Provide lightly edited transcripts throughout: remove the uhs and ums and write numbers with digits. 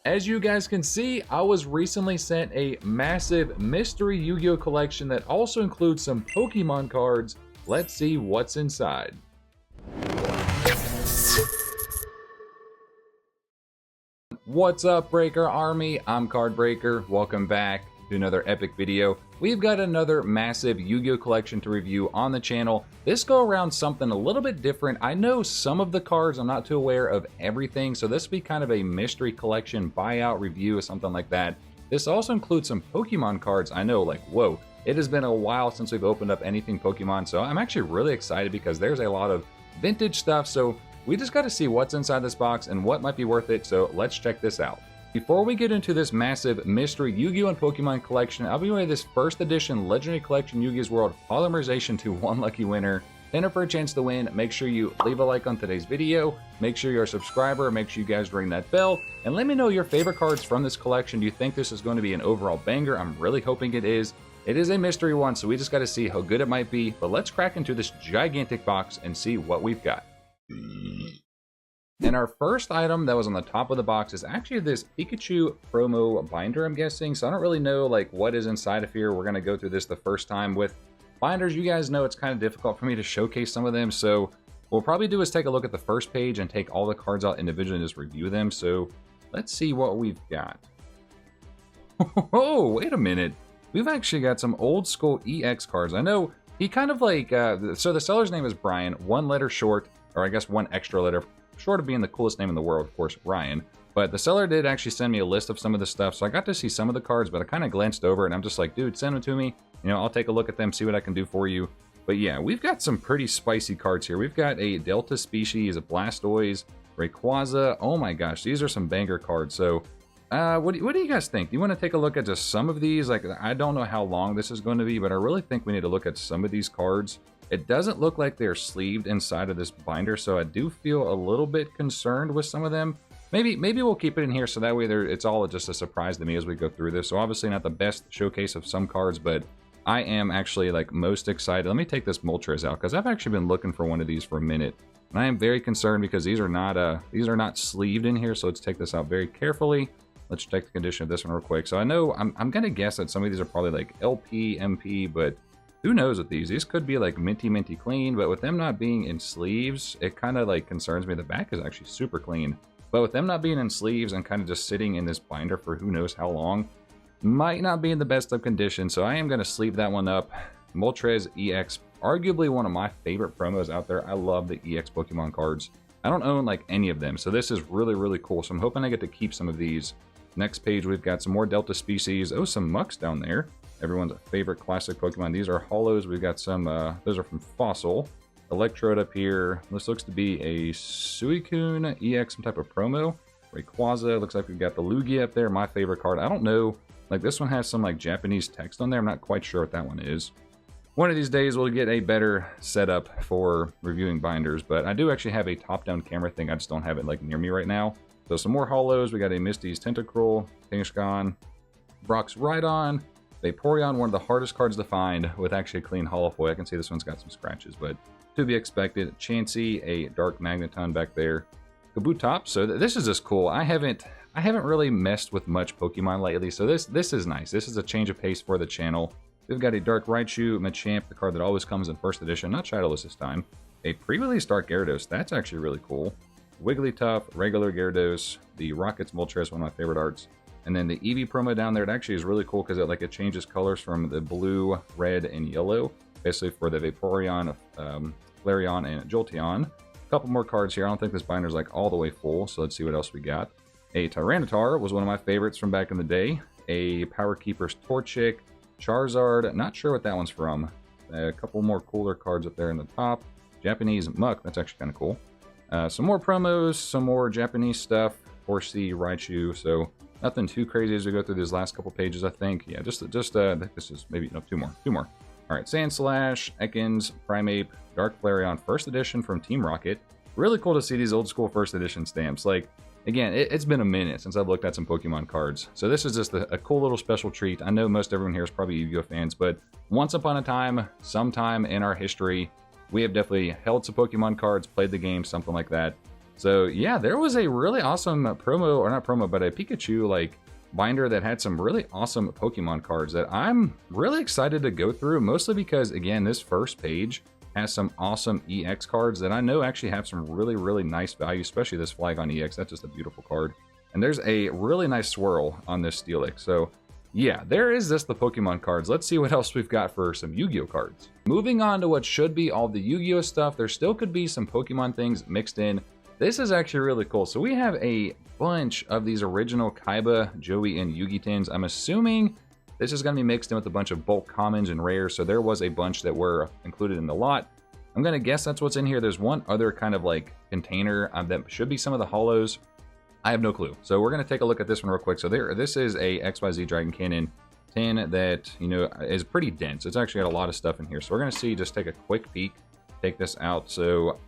As you guys can see, I was recently sent a massive mystery Yu-Gi-Oh collection that also includes some Pokemon cards. Let's see what's inside. What's up, Breaker Army? I'm CardBreaker. Welcome back to another epic video. We've got another massive Yu-Gi-Oh collection to review on the channel. This go around something a little bit different. I know some of the cards, I'm not too aware of everything, so this will be kind of a mystery collection buyout review or something like that. This also includes some Pokemon cards. I know, like, whoa, it has been a while since we've opened up anything Pokemon, so I'm actually really excited because there's a lot of vintage stuff, so we just got to see what's inside this box and what might be worth it, so let's check this out. Before we get into this massive mystery Yu-Gi-Oh! And Pokemon collection, I'll be away this first edition Legendary Collection Yu-Gi-Oh's World Polymerization to one lucky winner. Enter for a chance to win. Make sure you leave a like on today's video. Make sure you're a subscriber. Make sure you guys ring that bell. And let me know your favorite cards from this collection. Do you think this is going to be an overall banger? I'm really hoping it is. It is a mystery one, so we just got to see how good it might be. But let's crack into this gigantic box and see what we've got. And our first item that was on the top of the box is actually this Pikachu promo binder, I'm guessing. So I don't really know like what is inside of here. We're going to go through this the first time with binders. You guys know it's kind of difficult for me to showcase some of them. So what we'll probably do is take a look at the first page and take all the cards out individually and just review them. So let's see what we've got. Oh, wait a minute. We've actually got some old school EX cards. I know he kind of like, so the seller's name is Brian, one letter short, or I guess one extra letter short of being the coolest name in the world, of course, Ryan. But the seller did actually send me a list of some of the stuff, so I got to see some of the cards, but I kind of glanced over it, and I'm just like, dude, send them to me. You know, I'll take a look at them, see what I can do for you. But yeah, we've got some pretty spicy cards here. We've got a Delta Species, a Blastoise, Rayquaza. Oh my gosh, these are some banger cards. So, what do you guys think? Do you want to take a look at just some of these? Like, I don't know how long this is going to be, but I really think we need to look at some of these cards. It doesn't look like they're sleeved inside of this binder, so I do feel a little bit concerned with some of them. Maybe we'll keep it in here so that way it's all just a surprise to me as we go through this. So obviously not the best showcase of some cards, but I am actually like most excited. Let me take this Moltres out because I've actually been looking for one of these for a minute. And I am very concerned because these are not sleeved in here, so let's take this out very carefully. Let's check the condition of this one real quick. So I know I'm gonna guess that some of these are probably like LP, MP, but who knows with these? These could be like minty clean, but with them not being in sleeves, it kind of like concerns me. The back is actually super clean, but with them not being in sleeves and kind of just sitting in this binder for who knows how long, might not be in the best of condition. So I am going to sleeve that one up. Moltres EX, arguably one of my favorite promos out there. I love the EX Pokemon cards. I don't own like any of them, so this is really cool. So I'm hoping I get to keep some of these. Next page, we've got some more Delta Species. Oh, some Mucks down there. Everyone's favorite classic Pokemon. These are holos. We've got some, those are from Fossil. Electrode up here. This looks to be a Suicune EX, some type of promo. Rayquaza. Looks like we've got the Lugia up there. My favorite card. I don't know. Like this one has some like Japanese text on there. I'm not quite sure what that one is. One of these days we'll get a better setup for reviewing binders, but I do actually have a top-down camera thing. I just don't have it like near me right now. So some more holos. We got a Misty's Tentacruel, Kangaskhan, Brock's Rhydon, Vaporeon, one of the hardest cards to find with actually a clean holo foil. I can see this one's got some scratches, but to be expected. Chansey, a Dark Magneton back there. Kabutops. So this is just cool. I haven't really messed with much Pokemon lately, so this is nice. This is a change of pace for the channel. We've got a Dark Raichu, Machamp, the card that always comes in first edition, not Shadowless this time. A pre-release Dark Gyarados. That's actually really cool. Wigglytuff, regular Gyarados, the Rockets Moltres, one of my favorite arts. And then the Eevee promo down there, it actually is really cool because it changes colors from the blue, red, and yellow, basically for the Vaporeon, Flareon, and Jolteon. A couple more cards here. I don't think this binder's like all the way full, so let's see what else we got. A Tyranitar was one of my favorites from back in the day. A Power Keeper's Torchic, Charizard, not sure what that one's from. A couple more cooler cards up there in the top. Japanese Muck, that's actually kind of cool. Some more promos, some more Japanese stuff. Horsey, Raichu, so nothing too crazy as we go through these last couple pages, I think. Yeah, just this is maybe, no, two more. All right, Sandslash, Ekans, Primeape, Dark Flareon, first edition from Team Rocket. Really cool to see these old school first edition stamps. Like, again, it's been a minute since I've looked at some Pokemon cards. So this is just a cool little special treat. I know most everyone here is probably Yu-Gi-Oh fans, but once upon a time, sometime in our history, we have definitely held some Pokemon cards, played the game, something like that. So yeah, there was a really awesome promo, or not promo, but a Pikachu like binder that had some really awesome Pokemon cards that I'm really excited to go through, mostly because, again, this first page has some awesome EX cards that I know actually have some really nice value, especially this Flygon EX. That's just a beautiful card. And there's a really nice swirl on this Steelix. So yeah, there is just the Pokemon cards. Let's see what else we've got for some Yu-Gi-Oh cards. Moving on to what should be all the Yu-Gi-Oh stuff, there still could be some Pokemon things mixed in. This is actually really cool. So we have a bunch of these original Kaiba, Joey, and Yugi tins. I'm assuming this is going to be mixed in with a bunch of bulk commons and rares, so there was a bunch that were included in the lot. I'm going to guess that's what's in here. There's one other kind of like container that should be some of the holos. I have no clue. So we're going to take a look at this one real quick. So this is a XYZ Dragon Cannon tin that, you know, is pretty dense. It's actually got a lot of stuff in here. So we're going to see, just take a quick peek, take this out. So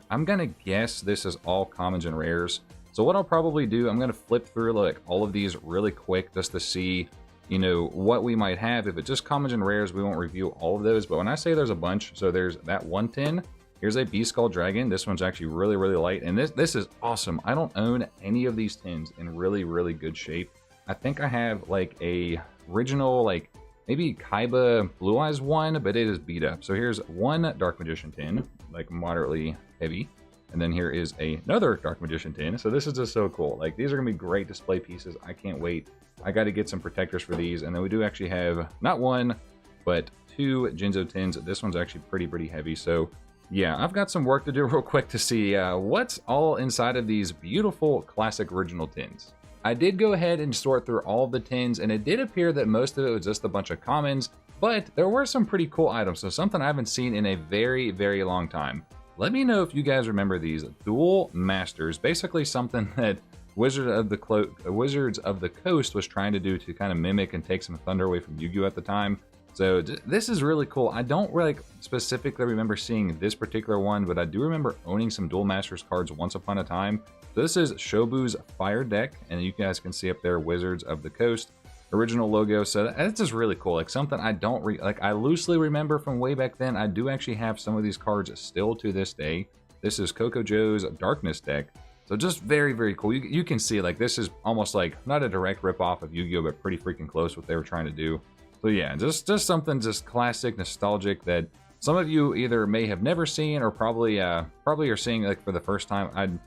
I'm going to guess this is all commons and rares. So what I'll probably do, I'm going to flip through like all of these really quick just to see, you know, what we might have. If it's just commons and rares, we won't review all of those. But when I say there's a bunch, so there's that one tin. Here's a Beast-Skull Dragon. This one's actually really light. And this is awesome. I don't own any of these tins in really good shape. I think I have like a original, like maybe Kaiba Blue Eyes one, but it is beat up. So here's one Dark Magician tin, like moderately heavy. And then here is another Dark Magician tin. So this is just so cool. Like, these are going to be great display pieces. I can't wait. I got to get some protectors for these. And then we do actually have not one, but two Jinzo tins. This one's actually pretty heavy. So yeah, I've got some work to do real quick to see what's all inside of these beautiful classic original tins. I did go ahead and sort through all of the tins, and it did appear that most of it was just a bunch of commons, but there were some pretty cool items. So something I haven't seen in a very long time. Let me know if you guys remember these Dual Masters, basically something that Wizards of the Coast was trying to do to kind of mimic and take some thunder away from Yu-Gi-Oh at the time. So this is really cool. I don't really specifically remember seeing this particular one, but I do remember owning some Dual Masters cards once upon a time. So this is Shobu's Fire deck, and you guys can see up there Wizards of the Coast original logo. So that's just really cool. Like, something I don't I loosely remember from way back then. I do actually have some of these cards still to this day. This is Coco Joe's Darkness deck. So just very cool. You can see, like, this is almost like not a direct rip-off of Yu-Gi-Oh, but pretty freaking close what they were trying to do. So yeah, just something just classic, nostalgic that some of you either may have never seen or probably are seeing like for the first time.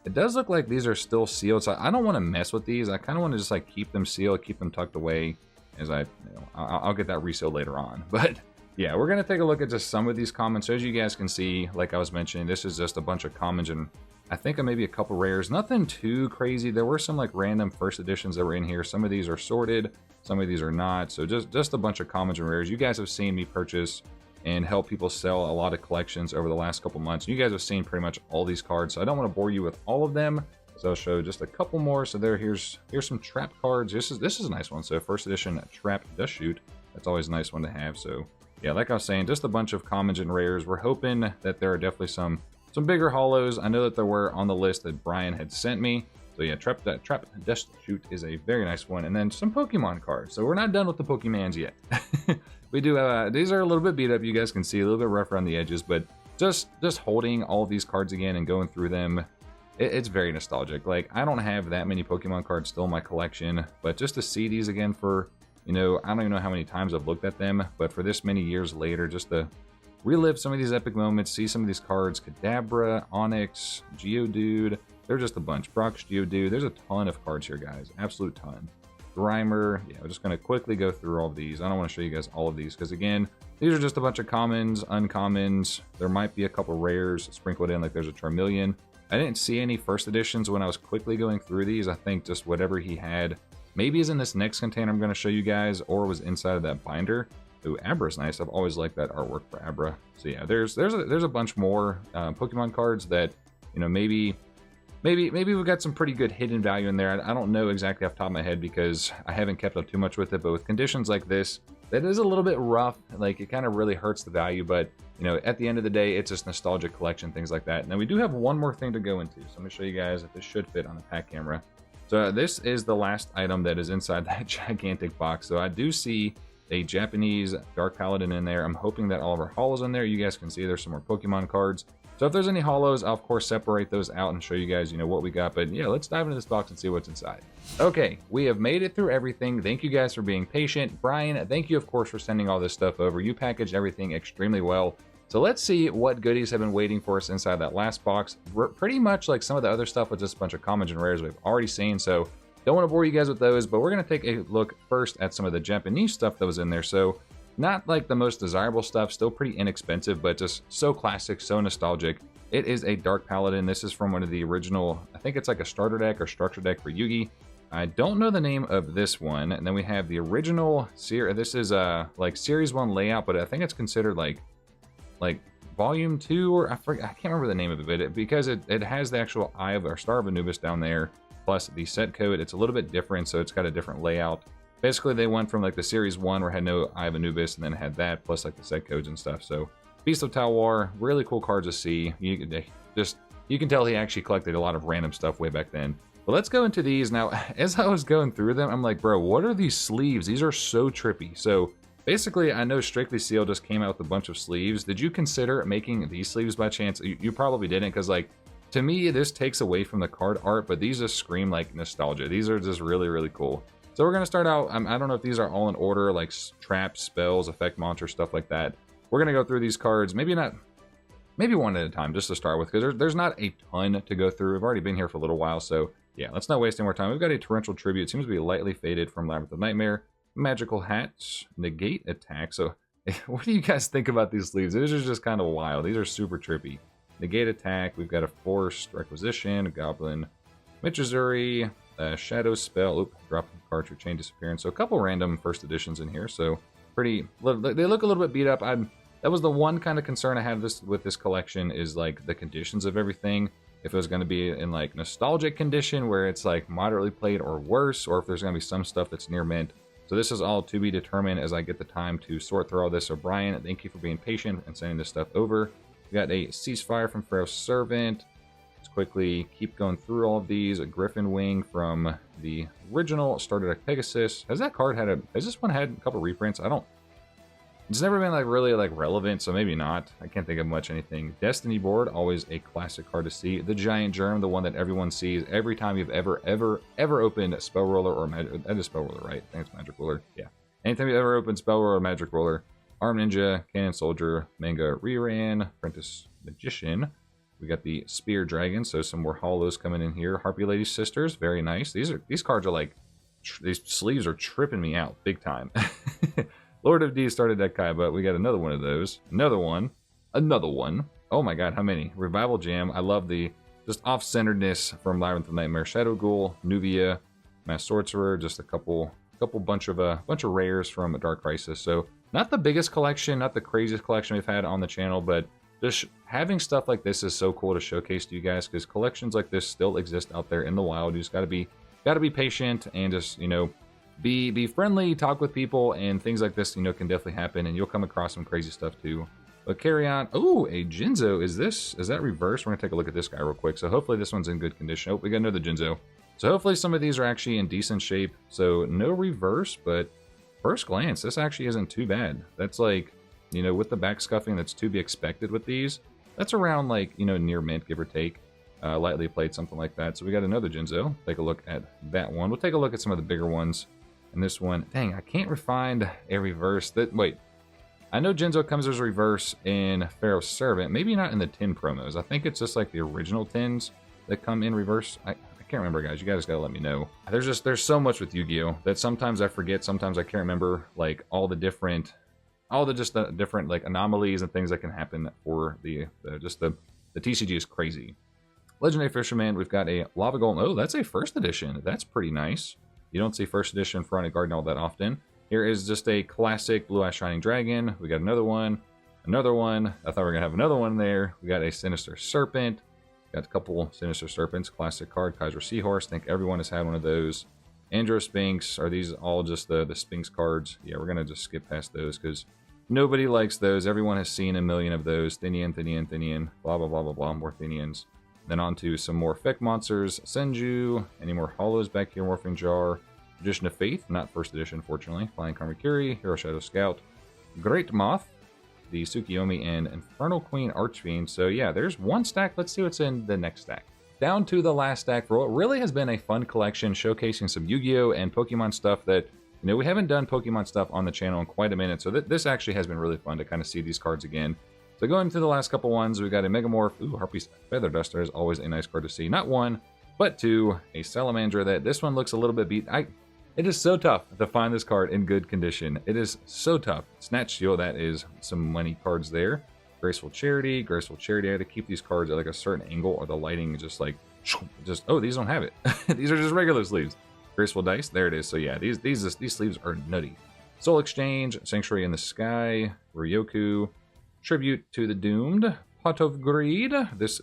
It does look like these are still sealed, so I don't want to mess with these. I kind of want to just like keep them sealed, keep them tucked away, as I'll get that resealed later on. But yeah, we're gonna take a look at just some of these commons. So as you guys can see, like I was mentioning, this is just a bunch of commons and I think maybe a couple rares. Nothing too crazy. There were some like random first editions that were in here. Some of these are sorted, some of these are not. So just a bunch of commons and rares. You guys have seen me purchase and help people sell a lot of collections over the last couple months. You guys have seen pretty much all these cards, so I don't want to bore you with all of them. So I'll show just a couple more. So here's some trap cards. This is a nice one. So first edition Trap Dust Shoot. That's always a nice one to have. So yeah, like I was saying, just a bunch of commons and rares. We're hoping that there are definitely some bigger holos. I know that there were on the list that Brian had sent me. So yeah, Trap Dust Shoot is a very nice one. And then some Pokemon cards. So we're not done with the Pokemons yet. We do, these are a little bit beat up. You guys can see a little bit rough around the edges, but just holding all of these cards again and going through them, it's very nostalgic. Like, I don't have that many Pokemon cards still in my collection, but just to see these again for, you know, I don't even know how many times I've looked at them, but for this many years later, just to relive some of these epic moments, see some of these cards, Kadabra, Onyx, Geodude, there's just a bunch. Brock's Geodude, there's a ton of cards here, guys, absolute ton. Grimer, yeah, we're just going to quickly go through all of these. I don't want to show you guys all of these because, again, these are just a bunch of commons, uncommons. There might be a couple rares sprinkled in, like there's a Charmeleon. I didn't see any first editions when I was quickly going through these. I think just whatever he had maybe is in this next container I'm going to show you guys, or was inside of that binder. Ooh, Abra's nice. I've always liked that artwork for Abra. So yeah, there's a bunch more Pokemon cards that, you know, maybe we've got some pretty good hidden value in there. I don't know exactly off the top of my head because I haven't kept up too much with it, but with conditions like this, that is a little bit rough. Like, it kind of really hurts the value, but, you know, at the end of the day, it's just nostalgic collection, things like that. Now, we do have one more thing to go into, so I'm going to show you guys if this should fit on the pack camera. So this is the last item that is inside that gigantic box. So I do see a Japanese Dark Paladin in there. I'm hoping that all of our holos in there. You guys can see there's some more Pokemon cards. So if there's any holos, I'll of course separate those out and show you guys, what we got. But yeah, let's dive into this box and see what's inside. Okay, we have made it through everything. Thank you guys for being patient. Brian, thank you of course for sending all this stuff over. You packaged everything extremely well. So let's see what goodies have been waiting for us inside that last box. Pretty much like some of the other stuff with just a bunch of commons and rares we've already seen. So don't want to bore you guys with those, but we're going to take a look first at some of the Japanese stuff that was in there. So not like the most desirable stuff, still pretty inexpensive, but just so classic, so nostalgic. It is a Dark Paladin. This is from one of the original, I think it's like a starter deck or structure deck for Yugi. I don't know the name of this one. And then we have the original series. This is like Series 1 layout, but I think it's considered like Volume 2, or I can't remember the name of it, because it has the actual Eye of, or Star of Anubis down there, plus the set code. It's a little bit different, so it's got a different layout. Basically, they went from like the Series 1 where it had no Eye of Anubis, and then had that, plus like the set codes and stuff. So Beast of Talwar, really cool cards to see. You can tell he actually collected a lot of random stuff way back then. But let's go into these. Now, as I was going through them, I'm like, bro, what are these sleeves? These are so trippy. So basically, I know Strictly Seal just came out with a bunch of sleeves. Did you consider making these sleeves by chance? You probably didn't, because like, to me, this takes away from the card art, but these just scream like nostalgia. These are just really, really cool. So we're going to start out, I don't know if these are all in order, like traps, spells, effect monsters, stuff like that. We're going to go through these cards, maybe one at a time, just to start with, because there's not a ton to go through. We've already been here for a little while, so yeah, let's not waste any more time. We've got a Torrential Tribute. It seems to be lightly faded from Labyrinth of Nightmare. Magical Hats, negate attack. So what do you guys think about these sleeves? These are just kind of wild. These are super trippy. Negate attack. We've got a Forced Requisition, a Goblin, Michizuri, a Shadow Spell. Oop, drop a card to chain disappearance. So a couple random first editions in here. So pretty, they look a little bit beat up. That was the one kind of concern I had with this collection, is like the conditions of everything. If it was going to be in like nostalgic condition where it's like moderately played or worse, or if there's going to be some stuff that's near mint. So this is all to be determined as I get the time to sort through all this. So Brian, thank you for being patient and sending this stuff over. We got a Ceasefire from Pharaoh's Servant. Let's quickly keep going through all of these. A Griffin Wing from the original starter deck Pegasus. Has this one had a couple reprints? It's never been like really like relevant, so maybe not. I can't think of much anything. Destiny Board, always a classic card to see. The Giant Germ, the one that everyone sees every time you've ever opened Spell Roller or Magic. That is Spell Roller, right? I think it's Magic Roller. Yeah. Anytime you've ever opened Spell Roller or Magic Roller. Arm Ninja, Cannon Soldier, Manga Reran, Apprentice Magician. We got the Spear Dragon, so some more holos coming in here. Harpy Lady Sisters, very nice. These cards are like, these sleeves are tripping me out big time. Lord of D started deck Kaiba. We got another one of those. Another one. Oh my god, how many? Revival Jam. I love the just off-centeredness from Labyrinth of Nightmare. Shadow Ghoul, Nuvia, Mass Sorcerer, just a bunch of rares from Dark Crisis. So not the biggest collection, not the craziest collection we've had on the channel, but just having stuff like this is so cool to showcase to you guys, because collections like this still exist out there in the wild. You just gotta be patient and just, be friendly, talk with people, and things like this, can definitely happen, and you'll come across some crazy stuff too. But carry on. Oh, a Jinzo. Is that reversed? We're gonna take a look at this guy real quick. So hopefully this one's in good condition. Oh, we got another Jinzo. So hopefully some of these are actually in decent shape. So no reverse, but first glance, this actually isn't too bad. That's like, with the back scuffing, that's to be expected with these. That's around like, near mint, give or take. Lightly played, something like that. So we got another Jinzo. Take a look at that one. We'll take a look at some of the bigger ones. And this one, dang, I can't find a reverse. Wait, I know Jinzo comes as reverse in Pharaoh's Servant. Maybe not in the 10 promos. I think it's just like the original 10s that come in reverse. I can't remember, guys. You guys gotta let me know. There's so much with Yu-Gi-Oh! That sometimes I forget, sometimes I can't remember like all the different like anomalies and things that can happen for the TCG is crazy. Legendary Fisherman, we've got a Lava Golem. Oh, that's a first edition. That's pretty nice. You don't see first edition Fronted Garden all that often. Here is just a classic Blue Eye Shining Dragon. We got another one. I thought we were going to have another one there. We got a Sinister Serpent. Got a couple Sinister Serpents. Classic card, Kaiser Seahorse. I think everyone has had one of those. Andro Sphinx. Are these all just the Sphinx cards? Yeah, we're going to just skip past those because nobody likes those. Everyone has seen a million of those. Thinian, blah, blah, blah, blah, blah. More Thinians. Then on to some more Effect Monsters. Senju. Any more Hollows back here? Morphing Jar. Magician of Faith. Not first edition, fortunately. Flying Kamakiri. Hero Shadow Scout. Great Moth. the Tsukiyomi, and Infernal Queen Archfiend. So yeah, there's one stack. Let's see what's in the next stack. Down to the last stack for what really has been a fun collection, showcasing some Yu-Gi-Oh! And Pokemon stuff that, you know, we haven't done Pokemon stuff on the channel in quite a minute, so this actually has been really fun to kind of see these cards again. So going into the last couple ones, we got a Megamorph. Ooh, Harpy's Feather Duster is always a nice card to see. Not one, but two. A Salamandra. That this one looks a little bit beat. It is so tough to find this card in good condition. It is so tough. Snatch Steal, that is some money cards there. Graceful Charity. Graceful Charity. I had to keep these cards at like a certain angle, or the lighting is just like, oh, these don't have it. These are just regular sleeves. Graceful Dice. There it is. So yeah, these sleeves are nutty. Soul Exchange. Sanctuary in the Sky. Ryoku. Tribute to the Doomed. Pot of Greed. This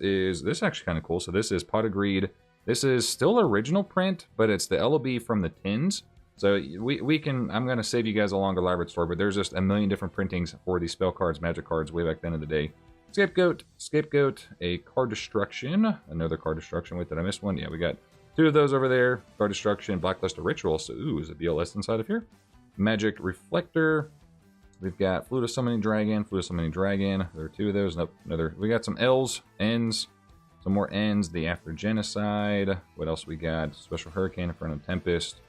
actually kind of cool. So this is Pot of Greed. This is still original print, but it's the LOB from the tins. So we can, I'm going to save you guys a longer elaborate story, but there's just a million different printings for these spell cards, magic cards way back then in the day. Scapegoat, a Card Destruction, another Card Destruction. Wait, did I miss one? Yeah, we got two of those over there. Card Destruction, Blackluster Ritual. So, ooh, is a BLS inside of here? Magic Reflector. We've got Flute of Summoning Dragon. There are two of those. Nope, another. We got some L's, N's, some more N's. The After Genocide. What else we got? Special Hurricane, Inferno Tempest.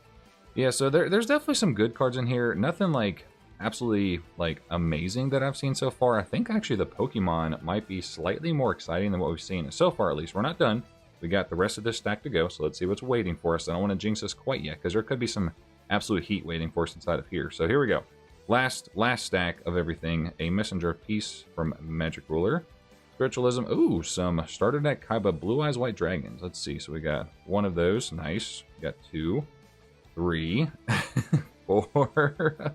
Yeah, so there's definitely some good cards in here. Nothing like absolutely like amazing that I've seen so far. I think actually the Pokemon might be slightly more exciting than what we've seen so far. At least we're not done. We got the rest of this stack to go. So let's see what's waiting for us. I don't want to jinx us quite yet, because there could be some absolute heat waiting for us inside of here. So here we go. Last stack of everything. A Messenger of Peace from Magic Ruler. Spiritualism. Ooh, some starter deck Kaiba Blue Eyes White Dragons. Let's see. So we got one of those. Nice. We got 2, 3, 4,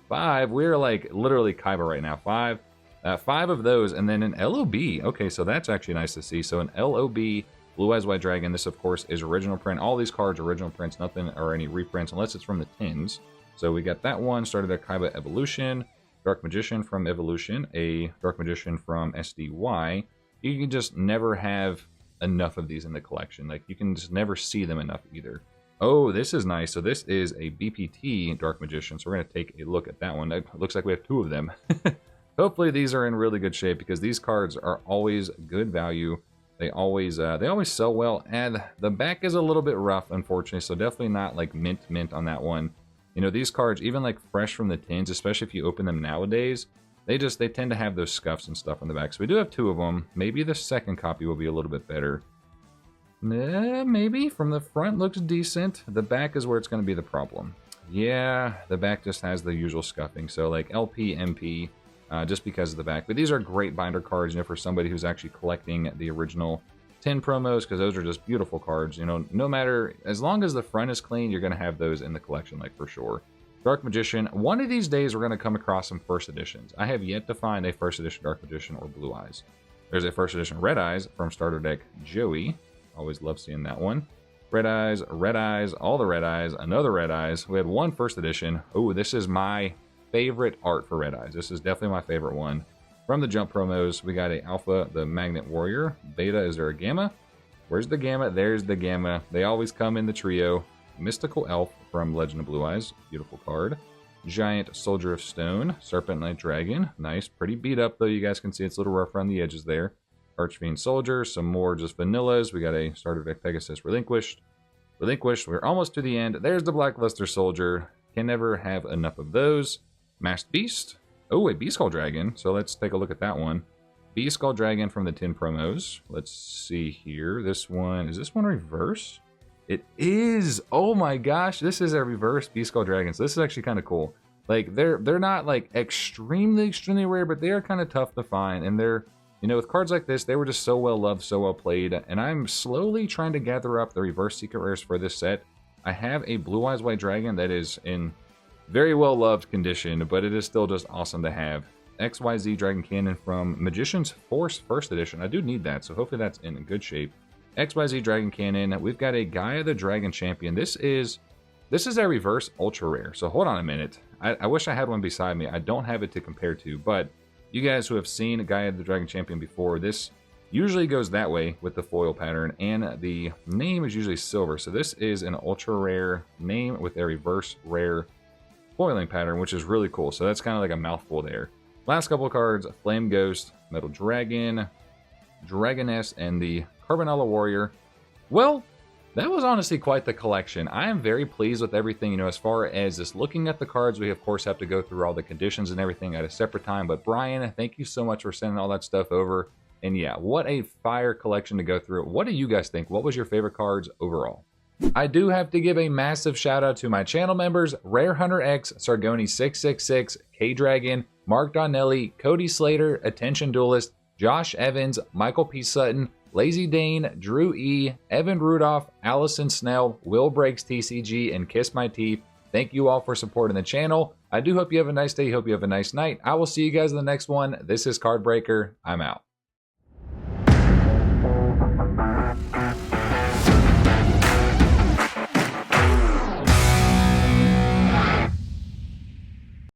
5. We're like literally Kaiba right now. 5 of those, and then an LOB. Okay, so that's actually nice to see. So an LOB Blue Eyes White Dragon. This, of course, is original print. All these cards are original prints. Nothing or any reprints, unless it's from the tins. So we got that one, started at Kaiba Evolution, Dark Magician from Evolution, a Dark Magician from SDY. You can just never have enough of these in the collection. Like, you can just never see them enough either. Oh, this is nice. So this is a BPT Dark Magician. So we're going to take a look at that one. It looks like we have 2 of them. Hopefully these are in really good shape, because these cards are always good value. They always sell well, and the back is a little bit rough, unfortunately. So definitely not like mint on that one. You know, these cards, even like fresh from the tins, especially if you open them nowadays, they tend to have those scuffs and stuff on the back. So we do have 2 of them. Maybe the second copy will be a little bit better. Maybe. From the front looks decent. The back is where it's going to be the problem. Yeah, the back just has the usual scuffing. So like LP, MP, just because of the back. But these are great binder cards, you know, for somebody who's actually collecting the original 10 promos, because those are just beautiful cards. You know, no matter, as long as the front is clean, you're going to have those in the collection, like, for sure. Dark Magician. One of these days, we're going to come across some first editions. I have yet to find a first edition Dark Magician or Blue Eyes. There's a first edition Red Eyes from starter deck Joey. Always love seeing that one. Red Eyes, all the Red Eyes, another Red Eyes. We had one first edition. Oh, this is my favorite art for Red Eyes. This is definitely my favorite one. From the Jump promos, we got a Alpha, the Magnet Warrior. Beta, is there a Gamma? Where's the Gamma? There's the Gamma. They always come in the trio. Mystical Elf from Legend of Blue Eyes. Beautiful card. Giant Soldier of Stone. Serpent Knight Dragon. Nice. Pretty beat up, though. You guys can see it's a little rough around the edges there. Archfiend Soldier. Some more just vanillas. We got a starter deck Pegasus Relinquished. We're almost to the end. There's the Blackluster Soldier. Can never have enough of those. Masked Beast. Oh, a Beast Skull Dragon. So let's take a look at that one. Beast Skull Dragon from the 10 promos. Let's see here. This one, is this one reverse? It is. Oh my gosh, this is a reverse Beast Skull Dragon. So this is actually kind of cool. Like, they're not like extremely rare, but they are kind of tough to find. And they're, you know, with cards like this, they were just so well loved, so well played. And I'm slowly trying to gather up the reverse secret rares for this set. I have a Blue Eyes White Dragon that is in very well loved condition, but it is still just awesome to have. XYZ Dragon Cannon from Magician's Force First Edition. I do need that, so hopefully that's in good shape. XYZ Dragon Cannon. We've got a Gaia the Dragon Champion. This is a reverse ultra rare. So hold on a minute. I wish I had one beside me. I don't have it to compare to, but you guys who have seen Gaia the Dragon Champion before, this usually goes that way with the foil pattern, and the name is usually silver. So this is an ultra rare name with a reverse rare foiling pattern, which is really cool. So that's kind of like a mouthful there. Last couple of cards, Flame Ghost, Metal Dragon, Dragoness, and the Carbonella Warrior. Well, that was honestly quite the collection. I am very pleased with everything, you know, as far as just looking at the cards. We, of course, have to go through all the conditions and everything at a separate time. But Brian, thank you so much for sending all that stuff over. And yeah, what a fire collection to go through. What do you guys think? What was your favorite cards overall? I do have to give a massive shout out to my channel members, Rare Hunter X, Sargoni666, K-Dragon, Mark Donnelly, Cody Slater, Attention Duelist, Josh Evans, Michael P. Sutton, Lazy Dane, Drew E, Evan Rudolph, Allison Snell, Will Breaks TCG, and Kiss My Teeth. Thank you all for supporting the channel. I do hope you have a nice day. Hope you have a nice night. I will see you guys in the next one. This is Card Breaker. I'm out.